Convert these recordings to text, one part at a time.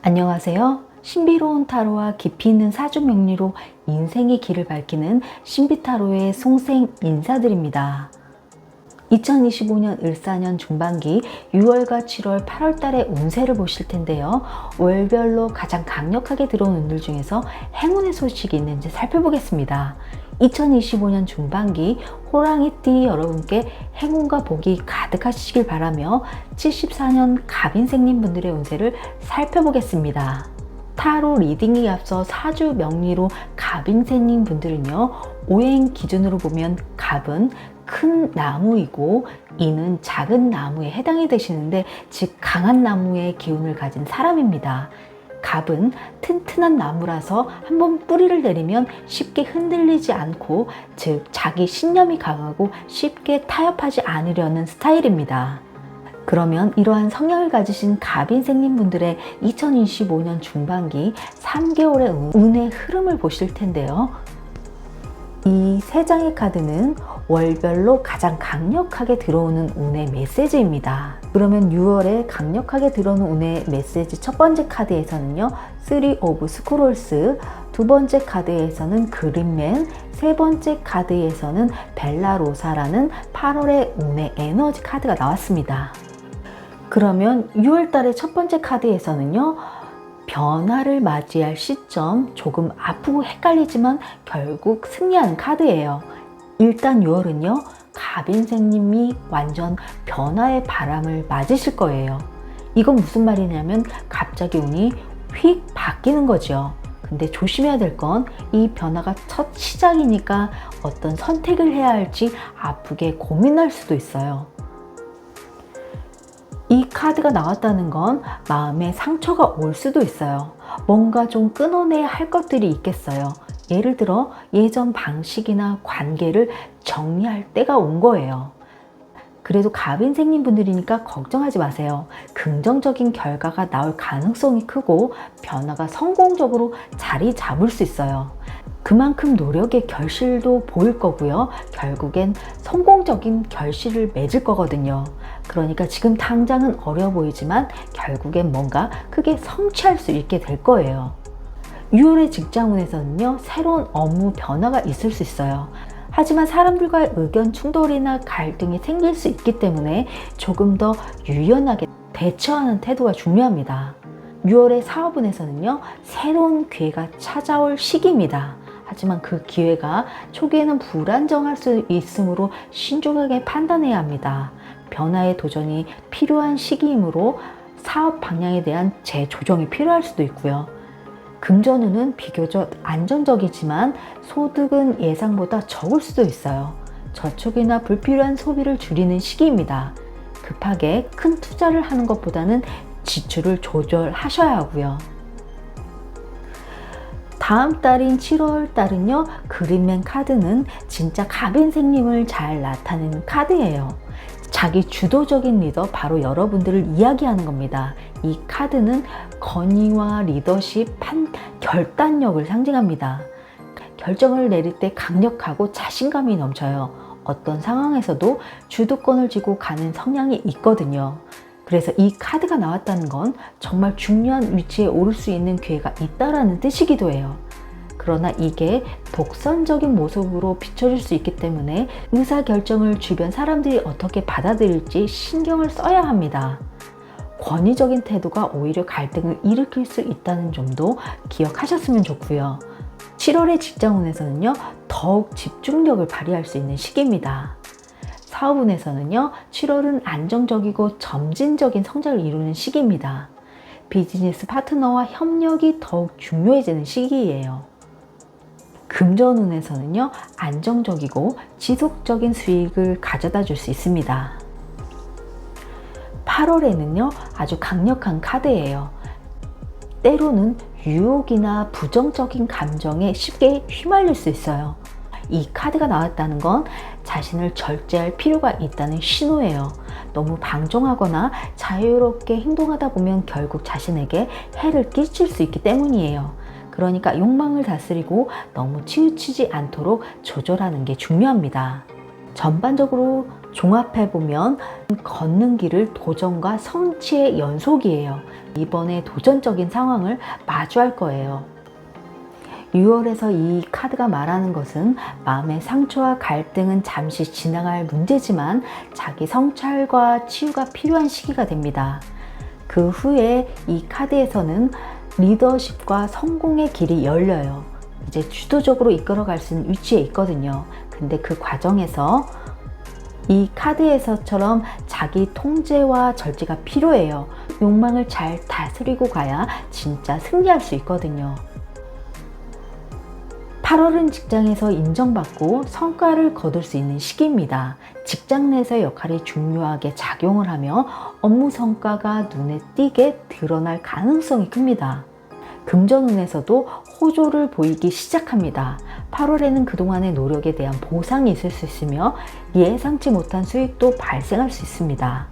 안녕하세요. 신비로운 타로와 깊이 있는 사주 명리로 인생의 길을 밝히는 신비타로의 송생 인사드립니다. 2025년 을사년 중반기 6월과 7월, 8월 달의 운세를 보실 텐데요. 월별로 가장 강력하게 들어온 운들 중에서 행운의 소식이 있는지 살펴보겠습니다. 2025년 중반기 호랑이띠 여러분께 행운과 복이 가득하시길 바라며 74년 갑인생님 분들의 운세를 살펴보겠습니다. 타로 리딩에 앞서 사주 명리로 갑인생님 분들은요, 오행 기준으로 보면 갑은 큰 나무이고 이는 작은 나무에 해당이 되시는데, 즉 강한 나무의 기운을 가진 사람입니다. 갑은 튼튼한 나무라서 한번 뿌리를 내리면 쉽게 흔들리지 않고, 즉 자기 신념이 강하고 쉽게 타협하지 않으려는 스타일입니다. 그러면 이러한 성향을 가지신 갑인생님 분들의 2025년 중반기 3개월의 운의 흐름을 보실 텐데요. 이 세 장의 카드는 월별로 가장 강력하게 들어오는 운의 메시지입니다. 그러면 6월에 강력하게 들어오는 운의 메시지 첫 번째 카드에서는요, 3 오브 스크롤스, 두 번째 카드에서는 그린맨, 세 번째 카드에서는 벨라로사라는 8월의 운의 에너지 카드가 나왔습니다. 그러면 6월 달의 첫 번째 카드에서는요, 변화를 맞이할 시점, 조금 아프고 헷갈리지만 결국 승리하는 카드예요. 일단 6월은요, 갑인생님이 완전 변화의 바람을 맞으실 거예요. 이건 무슨 말이냐면 갑자기 운이 휙 바뀌는 거죠. 근데 조심해야 될 건 이 변화가 첫 시작이니까 어떤 선택을 해야 할지 아프게 고민할 수도 있어요. 이 카드가 나왔다는 건 마음에 상처가 올 수도 있어요. 뭔가 좀 끊어내야 할 것들이 있겠어요. 예를 들어 예전 방식이나 관계를 정리할 때가 온 거예요. 그래도 갑인생님 분들이니까 걱정하지 마세요. 긍정적인 결과가 나올 가능성이 크고 변화가 성공적으로 자리 잡을 수 있어요. 그만큼 노력의 결실도 보일 거고요. 결국엔 성공적인 결실을 맺을 거거든요. 그러니까 지금 당장은 어려워 보이지만 결국엔 뭔가 크게 성취할 수 있게 될 거예요. 6월의 직장운에서는요, 새로운 업무 변화가 있을 수 있어요. 하지만 사람들과의 의견 충돌이나 갈등이 생길 수 있기 때문에 조금 더 유연하게 대처하는 태도가 중요합니다. 6월의 사업운에서는요, 새로운 기회가 찾아올 시기입니다. 하지만 그 기회가 초기에는 불안정할 수 있으므로 신중하게 판단해야 합니다. 변화의 도전이 필요한 시기이므로 사업 방향에 대한 재조정이 필요할 수도 있고요. 금전운은 비교적 안정적이지만 소득은 예상보다 적을 수도 있어요. 저축이나 불필요한 소비를 줄이는 시기입니다. 급하게 큰 투자를 하는 것보다는 지출을 조절하셔야 하고요. 다음 달인 7월 달은요, 그린맨 카드는 진짜 갑인생님을 잘 나타내는 카드예요. 자기 주도적인 리더, 바로 여러분들을 이야기하는 겁니다. 이 카드는 건의와 리더십, 결단력을 상징합니다. 결정을 내릴 때 강력하고 자신감이 넘쳐요. 어떤 상황에서도 주도권을 쥐고 가는 성향이 있거든요. 그래서 이 카드가 나왔다는 건 정말 중요한 위치에 오를 수 있는 기회가 있다라는 뜻이기도 해요. 그러나 이게 독선적인 모습으로 비춰질 수 있기 때문에 의사결정을 주변 사람들이 어떻게 받아들일지 신경을 써야 합니다. 권위적인 태도가 오히려 갈등을 일으킬 수 있다는 점도 기억하셨으면 좋고요. 7월의 직장운에서는요, 더욱 집중력을 발휘할 수 있는 시기입니다. 사업운에서는요, 7월은 안정적이고 점진적인 성장을 이루는 시기입니다. 비즈니스 파트너와 협력이 더욱 중요해지는 시기예요. 금전운에서는요, 안정적이고 지속적인 수익을 가져다 줄 수 있습니다. 8월에는요, 아주 강력한 카드예요. 때로는 유혹이나 부정적인 감정에 쉽게 휘말릴 수 있어요. 이 카드가 나왔다는 건 자신을 절제할 필요가 있다는 신호예요. 너무 방종하거나 자유롭게 행동하다 보면 결국 자신에게 해를 끼칠 수 있기 때문이에요. 그러니까 욕망을 다스리고 너무 치우치지 않도록 조절하는 게 중요합니다. 전반적으로 종합해보면 걷는 길을 도전과 성취의 연속이에요. 이번에 도전적인 상황을 마주할 거예요. 6월에서 이 카드가 말하는 것은 마음의 상처와 갈등은 잠시 지나갈 문제지만 자기 성찰과 치유가 필요한 시기가 됩니다. 그 후에 이 카드에서는 리더십과 성공의 길이 열려요. 이제 주도적으로 이끌어갈 수 있는 위치에 있거든요. 근데 그 과정에서 이 카드에서처럼 자기 통제와 절제가 필요해요. 욕망을 잘 다스리고 가야 진짜 승리할 수 있거든요. 8월은 직장에서 인정받고 성과를 거둘 수 있는 시기입니다. 직장 내에서의 역할이 중요하게 작용을 하며 업무 성과가 눈에 띄게 드러날 가능성이 큽니다. 금전운에서도 호조를 보이기 시작합니다. 8월에는 그동안의 노력에 대한 보상이 있을 수 있으며 예상치 못한 수익도 발생할 수 있습니다.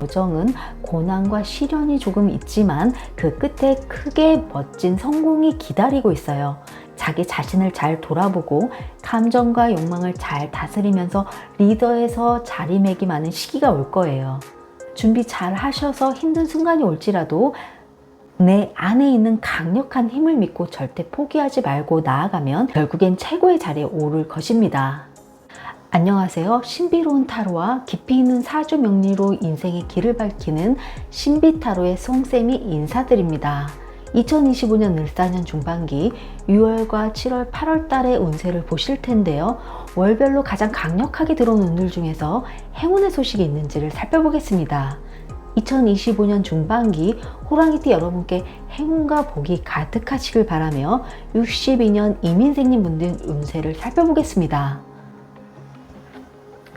여정은 고난과 시련이 조금 있지만 그 끝에 크게 멋진 성공이 기다리고 있어요. 자기 자신을 잘 돌아보고 감정과 욕망을 잘 다스리면서 리더에서 자리매김하는 시기가 올 거예요. 준비 잘 하셔서 힘든 순간이 올지라도 내 안에 있는 강력한 힘을 믿고 절대 포기하지 말고 나아가면 결국엔 최고의 자리에 오를 것입니다. 안녕하세요. 신비로운 타로와 깊이 있는 사주 명리로 인생의 길을 밝히는 신비타로의 송쌤이 인사드립니다. 2025년 을사년 중반기 6월과 7월, 8월 달의 운세를 보실 텐데요. 월별로 가장 강력하게 들어온 운들 중에서 행운의 소식이 있는지를 살펴보겠습니다. 2025년 중반기 호랑이띠 여러분께 행운과 복이 가득하시길 바라며 62년 이민생님 분들 운세를 살펴보겠습니다.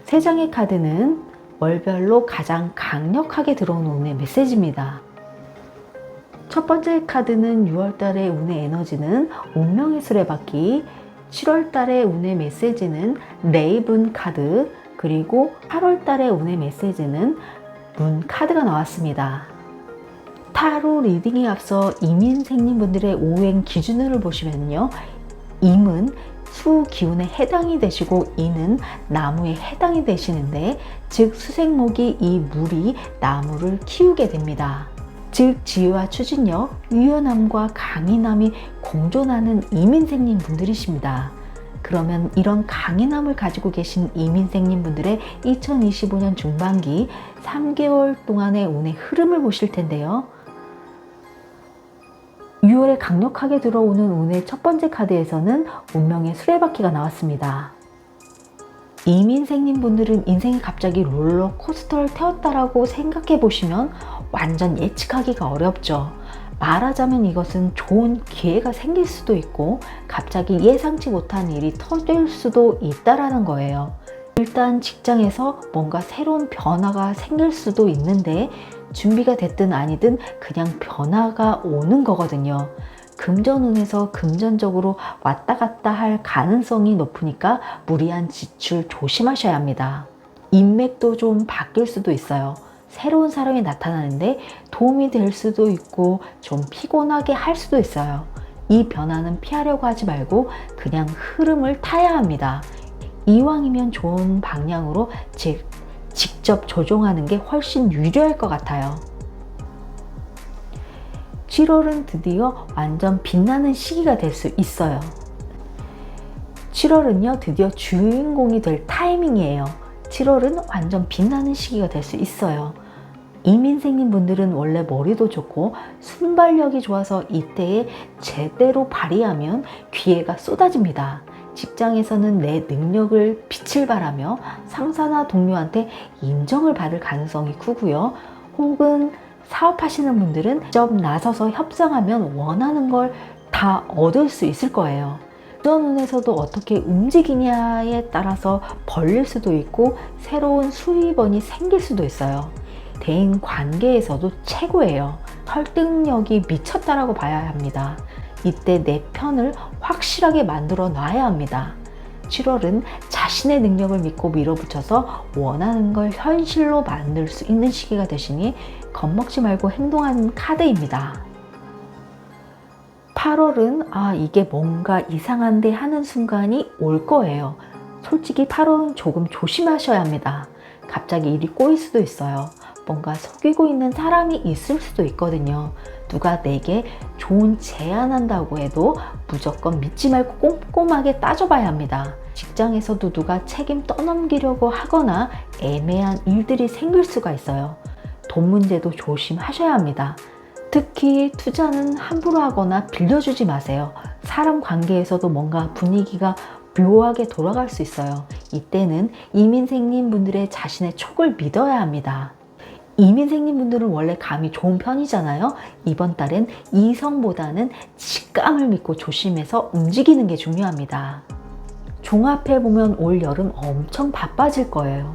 세 장의 카드는 월별로 가장 강력하게 들어온 운의 메시지입니다. 첫 번째 카드는 6월달의 운의 에너지는 운명의 수레바퀴, 7월달의 운의 메시지는 레이븐 카드, 그리고 8월달의 운의 메시지는 문 카드가 나왔습니다. 타로 리딩에 앞서 이민생님 분들의 오행 기준으로 보시면요. 임은 수 기운에 해당이 되시고 이는 나무에 해당이 되시는데, 즉 수생목이 이 물이 나무를 키우게 됩니다. 즉 지혜와 추진력, 유연함과 강인함이 공존하는 이민생님 분들이십니다. 그러면 이런 강인함을 가지고 계신 이민생님 분들의 2025년 중반기 3개월 동안의 운의 흐름을 보실 텐데요. 6월에 강력하게 들어오는 운의 첫 번째 카드에서는 운명의 수레바퀴가 나왔습니다. 이민생님 분들은 인생이 갑자기 롤러코스터를 태웠다라고 생각해 보시면 완전 예측하기가 어렵죠. 말하자면 이것은 좋은 기회가 생길 수도 있고 갑자기 예상치 못한 일이 터질 수도 있다라는 거예요. 일단 직장에서 뭔가 새로운 변화가 생길 수도 있는데 준비가 됐든 아니든 그냥 변화가 오는 거거든요. 금전운에서 금전적으로 왔다 갔다 할 가능성이 높으니까 무리한 지출 조심하셔야 합니다. 인맥도 좀 바뀔 수도 있어요. 새로운 사람이 나타나는데 도움이 될 수도 있고 좀 피곤하게 할 수도 있어요. 이 변화는 피하려고 하지 말고 그냥 흐름을 타야 합니다. 이왕이면 좋은 방향으로 직접 조종하는 게 훨씬 유리할 것 같아요. 7월은 드디어 완전 빛나는 시기가 될 수 있어요. 7월은요, 드디어 주인공이 될 타이밍이에요. 7월은 완전 빛나는 시기가 될 수 있어요. 이민생님 분들은 원래 머리도 좋고 순발력이 좋아서 이때에 제대로 발휘하면 기회가 쏟아집니다. 직장에서는 내 능력을 빛을 발하며 상사나 동료한테 인정을 받을 가능성이 크고요. 혹은 사업하시는 분들은 직접 나서서 협상하면 원하는 걸 다 얻을 수 있을 거예요. 금전운에서도 어떻게 움직이냐에 따라서 벌릴 수도 있고 새로운 수입원이 생길 수도 있어요. 대인 관계에서도 최고예요. 설득력이 미쳤다라고 봐야 합니다. 이때 내 편을 확실하게 만들어 놔야 합니다. 7월은 자신의 능력을 믿고 밀어붙여서 원하는 걸 현실로 만들 수 있는 시기가 되시니 겁먹지 말고 행동하는 카드입니다. 8월은 이게 뭔가 이상한데 하는 순간이 올 거예요. 솔직히 8월은 조금 조심하셔야 합니다. 갑자기 일이 꼬일 수도 있어요. 뭔가 속이고 있는 사람이 있을 수도 있거든요. 누가 내게 좋은 제안한다고 해도 무조건 믿지 말고 꼼꼼하게 따져봐야 합니다. 직장에서도 누가 책임 떠넘기려고 하거나 애매한 일들이 생길 수가 있어요. 돈 문제도 조심하셔야 합니다. 특히 투자는 함부로 하거나 빌려주지 마세요. 사람 관계에서도 뭔가 분위기가 묘하게 돌아갈 수 있어요. 이때는 이민생님 분들의 자신의 촉을 믿어야 합니다. 이민생님 분들은 원래 감이 좋은 편이잖아요. 이번 달엔 이성보다는 직감을 믿고 조심해서 움직이는 게 중요합니다. 종합해보면 올 여름 엄청 바빠질 거예요.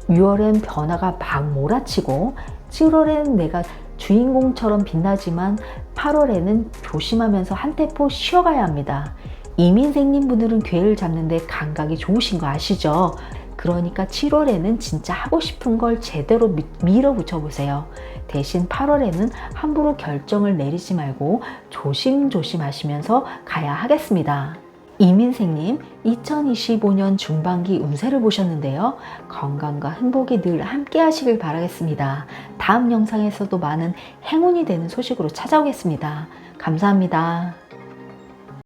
6월엔 변화가 막 몰아치고 7월엔 내가 주인공처럼 빛나지만 8월에는 조심하면서 한 템포 쉬어가야 합니다. 이민생님 분들은 기회를 잡는데 감각이 좋으신 거 아시죠? 그러니까 7월에는 진짜 하고 싶은 걸 제대로 밀어붙여 보세요. 대신 8월에는 함부로 결정을 내리지 말고 조심조심 하시면서 가야 하겠습니다. 이민생님, 2025년 중반기 운세를 보셨는데요. 건강과 행복이 늘 함께 하시길 바라겠습니다. 다음 영상에서도 많은 행운이 되는 소식으로 찾아오겠습니다. 감사합니다.